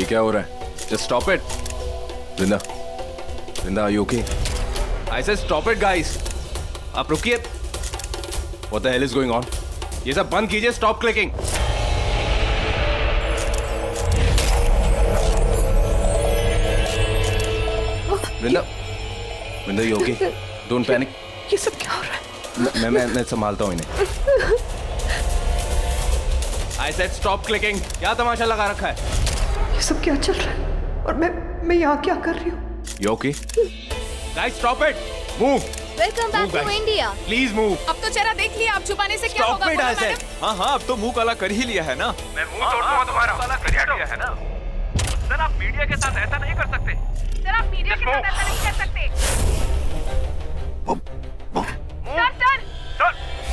क्या हो रहा है? Just stop it. Vrinda, are you okay? I said stop it, guys. आप रुकिए. What the hell is going on? ये सब बंद कीजिए. Stop clicking. Vrinda, you okay? Don't panic. ये सब क्या हो रहा है? मैं संभालता हूँ इन्हें. I said stop clicking. क्या तमाशा लगा रखा है? ये सब क्या चल रहा है? और मैं यहाँ क्या कर रही हूँ? You okay? Guys, stop it. Move. Welcome back to India. Please move. अब तो चेहरा देख लिया, आप छुपाने से क्या होगा? Stop it, I said. हाँ अब तो मुंह काला कर ही लिया है ना. मैं मुंह तोड़ दूंगा तुम्हारा. काला कर लिया है ना. सर आप मीडिया के साथ ऐसा नहीं कर सकते. सर आप मीडिया के साथ ऐसा नहीं कर सकते.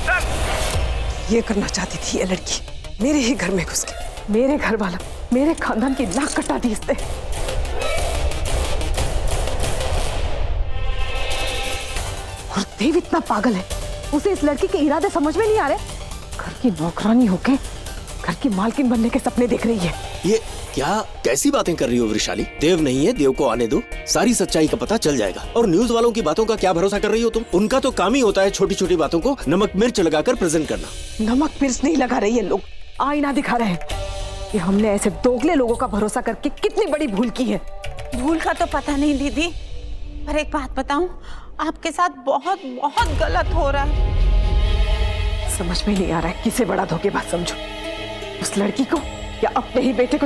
सर ये करना चाहती थी ये लड़की. मेरे ही घर में घुस के मेरे घर वाला, मेरे खानदान की नाक कटा दी इसने. और देव इतना पागल है, उसे इस लड़की के इरादे समझ में नहीं आ रहे. घर की नौकरानी होके घर की मालकिन बनने के सपने देख रही है. ये क्या कैसी बातें कर रही हो वृषाली? देव नहीं है, देव को आने दो, सारी सच्चाई का पता चल जाएगा. और न्यूज वालों की बातों का क्या भरोसा कर रही हो तुम? उनका तो काम ही होता है छोटी छोटी बातों को नमक मिर्च लगाकर प्रेजेंट करना. नमक मिर्च नहीं लगा रही है, लोग आईना दिखा रहे हैं कि हमने ऐसे दोगले लोगों का भरोसा करके कितनी बड़ी भूल की है. भूल का तो पता नहीं दीदी, पर एक बात बताऊं, आपके साथ बहुत बहुत गलत हो रहा है. समझ में नहीं आ रहा है किसे बड़ा धोखेबाज समझो, उस लड़की को या अपने ही बेटे को.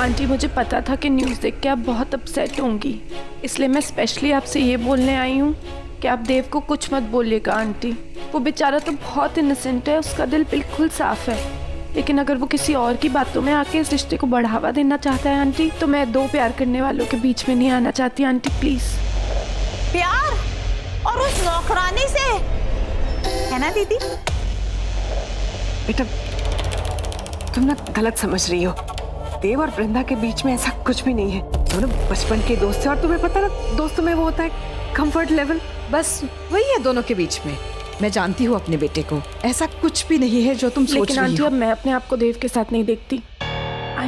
आंटी मुझे पता था कि न्यूज़ देख के आप बहुत अपसेट होंगी, इसलिए मैं स्पेशली आपसे ये बोलने आई हूँ कि आप देव को कुछ मत बोलिएगा. आंटी वो बेचारा तो बहुत इनोसेंट है, उसका दिल बिल्कुल साफ है, लेकिन अगर वो किसी और की बातों में आके इस रिश्ते को बढ़ावा देना चाहता है आंटी, तो मैं दो प्यार करने वालों के बीच में नहीं आना चाहती. Aunty please. प्यार? और उस नौकरानी से, है ना दीदी? बेटा तुम ना गलत समझ रही हो. देव और वृंदा के बीच में ऐसा कुछ भी नहीं है. दोनों बचपन के दोस्त हैं और तुम्हें पता ना दोस्तों में वो होता है कंफर्ट लेवल, बस वही है दोनों के बीच में. मैं जानती हूँ अपने बेटे को, ऐसा कुछ भी नहीं है जो तुम सोच रही हो. लेकिन आंटी अब मैं अपने आप को देव के साथ नहीं देखती.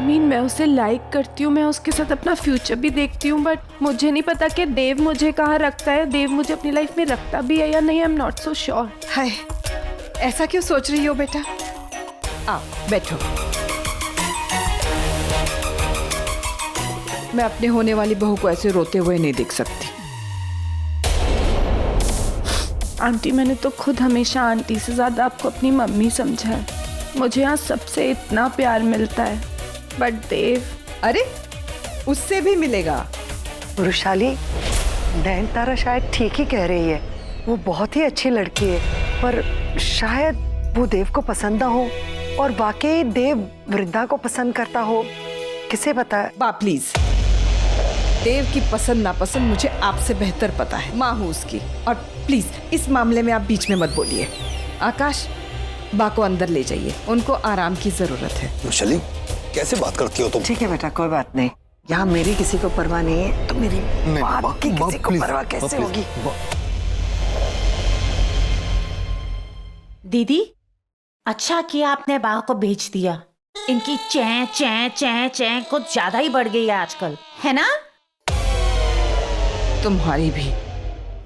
मैं उसे लाइक करती हूँ, मैं उसके साथ अपना फ्यूचर भी देखती हूँ, बट मुझे नहीं पता कि देव मुझे कहाँ रखता है, देव मुझे अपनी लाइफ में रखता भी है या नहीं. I am not so sure. हाय, ऐसा क्यों सोच रही हो बेटा? आओ बैठो. मैं अपने होने वाली बहू को ऐसे रोते हुए नहीं देख सकती. आंटी मैंने तो खुद हमेशा आंटी से ज़्यादा आपको अपनी मम्मी समझा है. मुझे यहाँ सबसे इतना प्यार मिलता है, बट देव, अरे उससे भी मिलेगा. वृषाली, नयनतारा शायद ठीक ही कह रही है. वो बहुत ही अच्छी लड़की है, पर शायद वो देव को पसंद ना हो और वाकई देव वृंदा को पसंद करता हो. किसे पता है? बा प्लीज, देव की पसंद नापसंद मुझे आपसे बेहतर पता है, माँ हूँ उसकी. और प्लीज इस मामले में आप बीच में मत बोलिए. आकाश, बा को अंदर ले जाइए, उनको आराम की जरूरत है. वृषाली, कैसे बात करती हो तुम? ठीक है बेटा, कोई बात नहीं. यहाँ मेरी किसी को परवाह नहीं है, तो मेरी बाप की किसी को परवाह कैसे होगी? दीदी, अच्छा किया आपने बा को भेज दिया. इनकी चैं चैं चैं चैं कुछ ज्यादा ही बढ़ गई है आजकल, है ना? तुम्हारी भी.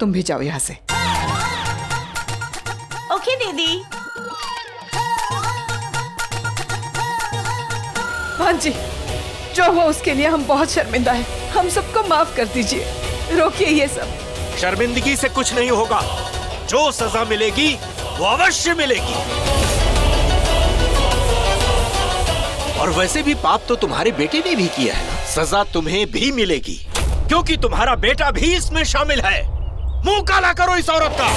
तुम भी जाओ यहाँ से. ओके दीदी. हाँ जी, जो हुआ उसके लिए हम बहुत शर्मिंदा हैं. हम सबको माफ कर दीजिए. रोकिए ये सब. शर्मिंदगी से कुछ नहीं होगा. जो सजा मिलेगी वो अवश्य मिलेगी. और वैसे भी पाप तो तुम्हारे बेटे ने भी किया है. सजा तुम्हें भी मिलेगी, क्योंकि तुम्हारा बेटा भी इसमें शामिल है. मुंह काला करो इस औरत का.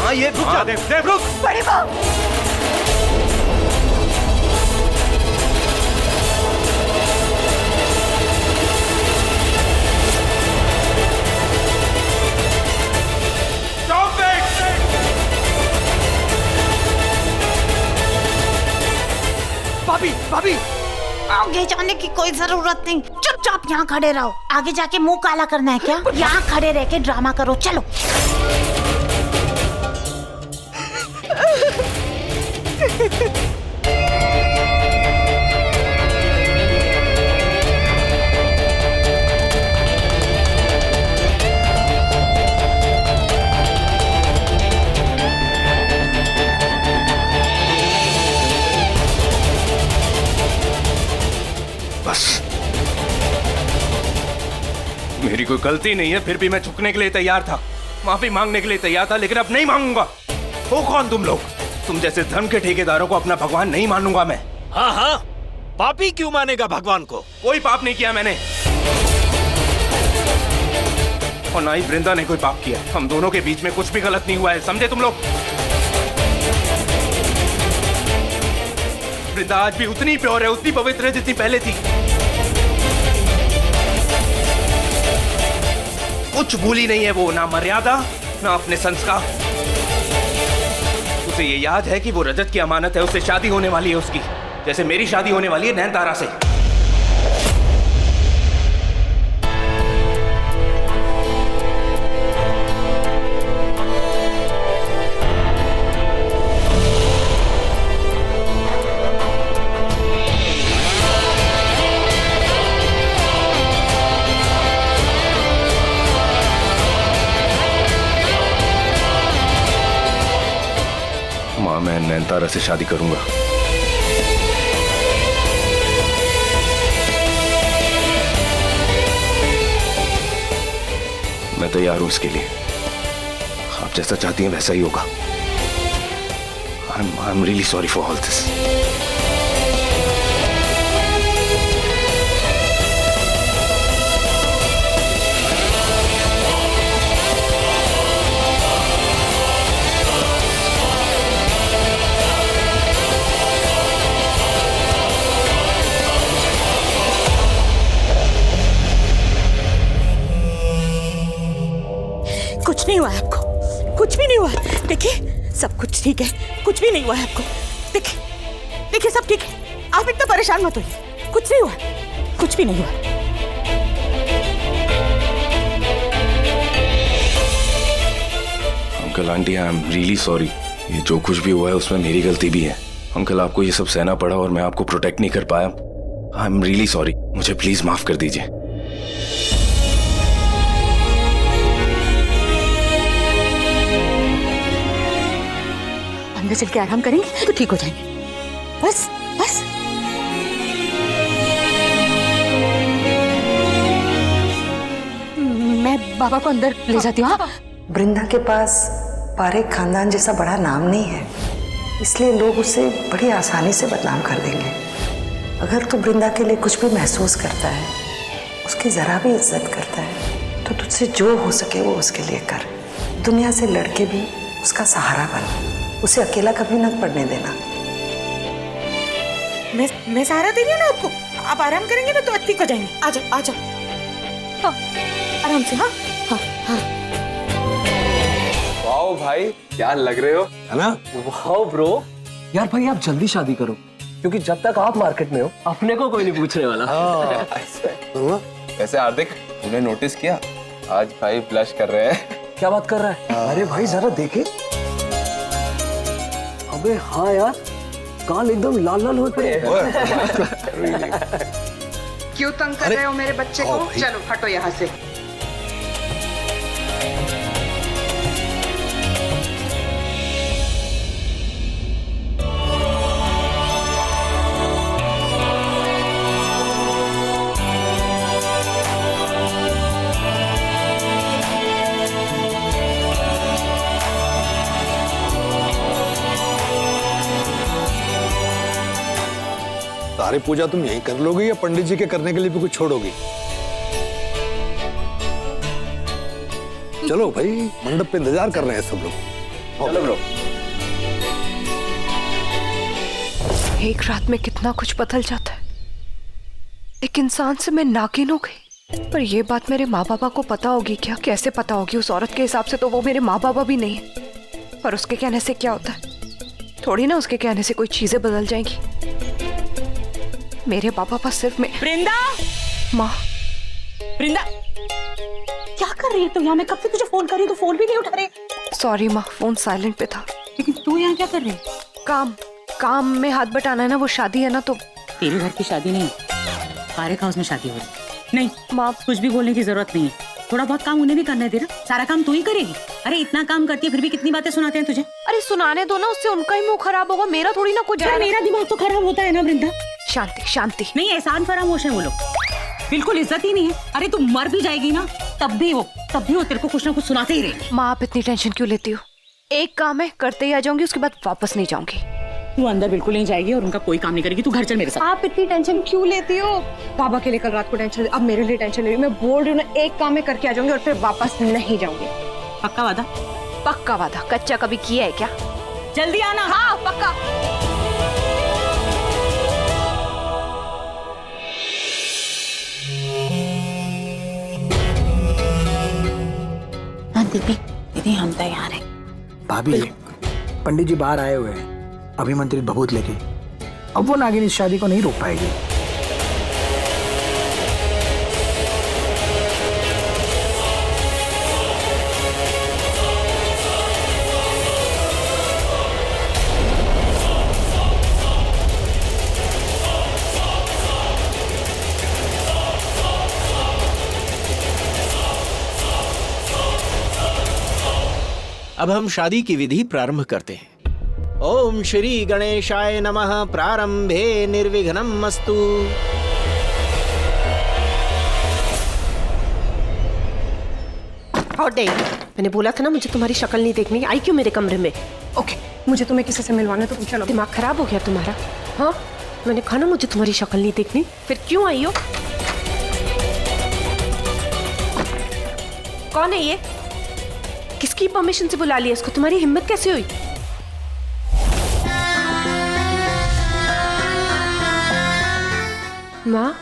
हाँ ये रुक जा देव, रुक. बड़ी बात. भाभी, आगे जाने की कोई जरूरत नहीं. चुपचाप यहाँ खड़े रहो. आगे जाके मुंह काला करना है क्या? यहाँ खड़े रह के ड्रामा करो. चलो. बस मेरी कोई गलती नहीं है, फिर भी मैं झुकने के लिए तैयार था, माफी मांगने के लिए तैयार था, लेकिन अब नहीं मांगूंगा। हो कौन तुम लोग? तुम जैसे धर्म के ठेकेदारों को अपना भगवान नहीं मानूंगा मैं। हाँ हाँ, पापी क्यों मानेगा भगवान को? कोई पाप नहीं किया मैंने, और ना ही वृंदा ने कोई पाप किया। हम दोनों के बीच में कुछ भी गलत नहीं हुआ है, समझे तुम लोग? वृंदा आज भी उतनी प्योर है, उतनी पवित्र है जितनी पहले थी। कुछ भूली नहीं है वो, ना मर्यादा ना अपने संस्कार। उसे ये याद है कि वो रजत की अमानत है, उससे शादी होने वाली है उसकी, जैसे मेरी शादी होने वाली है नयनतारा से। मां, मैं नयनतारा से शादी करूंगा। मैं तैयार हूं इसके लिए। आप जैसा चाहती हैं वैसा ही होगा। I'm really sorry for all this. कुछ नहीं हुआ है आपको, कुछ भी नहीं हुआ है। देखिए सब कुछ ठीक है, कुछ भी नहीं हुआ है आपको। देखिए देखिए सब ठीक है, आप इतना परेशान मत होइए, कुछ नहीं हुआ, कुछ भी नहीं हुआ। Uncle aunty, I am really sorry. ये जो कुछ भी हुआ है उसमें मेरी गलती भी है। अंकल, आपको ये सब सहना पड़ा और मैं आपको प्रोटेक्ट नहीं कर पाया। आई एम रियली सॉरी, मुझे प्लीज माफ कर दीजिए। अंदर चल के आराम करेंगे तो ठीक हो जाएंगे। बस बस मैं बाबा को अंदर ले जाती हूँ। वृंदा के पास पारेख खानदान जैसा बड़ा नाम नहीं है, इसलिए लोग उसे बड़ी आसानी से बदनाम कर देंगे। अगर तू वृंदा के लिए कुछ भी महसूस करता है, उसकी जरा भी इज्जत करता है, तो तुझसे जो हो सके वो उसके लिए कर। दुनिया से लड़के भी उसका सहारा बन, उसे अकेला कभी न पड़ने देना। मैं सहारा दे रही हूँ ना आपको, आप आराम करेंगे ना तो ठीक हो जाएंगे। आ जाओ आ जाओ, हाँ आराम से। हाँ हाँ हाँ। वाओ भाई, क्या लग रहे हो, है ना? Wow bro. यार भाई आप जल्दी शादी करो, क्योंकि जब तक आप मार्केट में हो अपने को कोई नहीं पूछने वाला। वैसे हार्दिक, तूने नोटिस किया आज भाई ब्लश कर रहे हैं? क्या बात कर रहा है? अरे भाई जरा देखे। अबे हाँ यार, कान एकदम लाल लाल हो पड़े। क्यों तंग कर रहे हो मेरे बच्चे को? चलो हटो यहाँ से। सारी पूजा तुम यहीं कर लोगी या पंडित जी के करने के लिए भी कुछ छोड़ोगी? चलो भाई, मंडप पे इंतजार कर रहे हैं सब लोग। चलो ब्रो। एक रात में कितना कुछ बदल जाता है। एक इंसान से मैं नागिन हो गई, पर यह बात मेरे माँ बाबा को पता होगी क्या? कैसे पता होगी? उस औरत के हिसाब से तो वो मेरे माँ बाबा भी नहीं है, पर उसके कहने से क्या होता है? थोड़ी ना उसके कहने से कोई चीजें बदल जाएंगी। मेरे पापा पास सिर्फ मैं। वृंदा, माँ। वृंदा क्या कर रही है तुम यहाँ? मैं कब से तुझे फोन कर रही हूँ, तो फोन भी नहीं उठा रही। सॉरी माँ, फोन साइलेंट पे था। लेकिन तू यहाँ क्या कर रही है? काम। काम में हाथ बटाना है ना, वो शादी है ना, तो तेरे घर की शादी नहीं, पारेख हाउस में शादी हो रही। नहीं माँ, कुछ भी बोलने की जरूरत नहीं है। थोड़ा बहुत काम उन्हें भी करने दे ना, सारा काम तू ही करेगी। अरे इतना काम करती है फिर भी कितनी बातें सुनाते हैं तुझे। अरे सुनाने दो ना, उससे उनका ही मुंह खराब होगा, मेरा थोड़ी ना कुछ। यार मेरा दिमाग तो खराब होता है ना वृंदा। शांति शांति। नहीं, एहसान फरामोश है वो लोग, बिल्कुल इज्जत ही नहीं है। अरे तू मर भी जाएगी ना तब भी वो तेरे को कुछ ना कुछ सुनाते ही रहेंगे। माँ आप इतनी टेंशन क्यों लेती हो? एक काम है, करते ही आ जाऊंगी, उसके बाद वापस नहीं जाऊंगी। तू अंदर बिल्कुल नहीं जाएगी और उनका कोई काम नहीं करेगी। तू घर चल मेरे साथ। आप इतनी टेंशन क्यों लेती हो? बाबा के लिए कल रात को टेंशन, अब मेरे लिए टेंशन ले रही। मैं बोल रही हूँ ना, एक काम में करके आ जाऊंगी और फिर वापस नहीं जाऊंगी। पक्का वादा? पक्का वादा। कच्चा कभी किया है क्या? जल्दी आना। हाँ पक्का। हाँ दीदी, दीदी हम तैयार हैं। भाभी पंडित जी बाहर आए हुए हैं अभिमंत्रित भभूत लेके। अब वो नागिन इस शादी को नहीं रोक पाएगी। अब हम शादी की विधि प्रारंभ करते हैं। ओम श्री गणेशाय नमः। प्रारंभे निर्विघ्नम् अस्तु। और डे, मैंने बोला था ना मुझे तुम्हारी शक्ल नहीं देखनी। आई क्यों मेरे कमरे में? ओके, मुझे तुम्हें किसी से मिलवाना तो चलो। दिमाग खराब हो गया तुम्हारा? हाँ, मैंने कहा ना मुझे तुम्हारी शक्ल नहीं देखनी, फिर क्यों आई हो? कौन है ये? किसकी परमिशन से बुला लिया इसको? तुम्हारी हिम्मत कैसे हुई? माँ,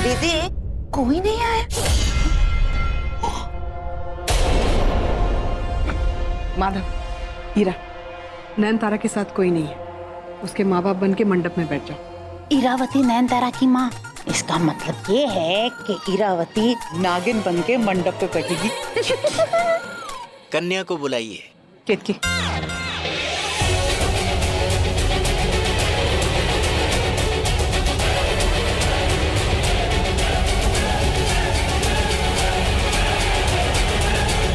दीदी कोई नहीं आया। माधव, हीरा, नयनतारा के साथ कोई नहीं है। उसके माँ बाप बन के मंडप में बैठ जाओ। इरावती नयनतारा की माँ, इसका मतलब ये है कि इरावती नागिन बन के मंडप पे बैठेगी। कन्या को बुलाइए। केतकी,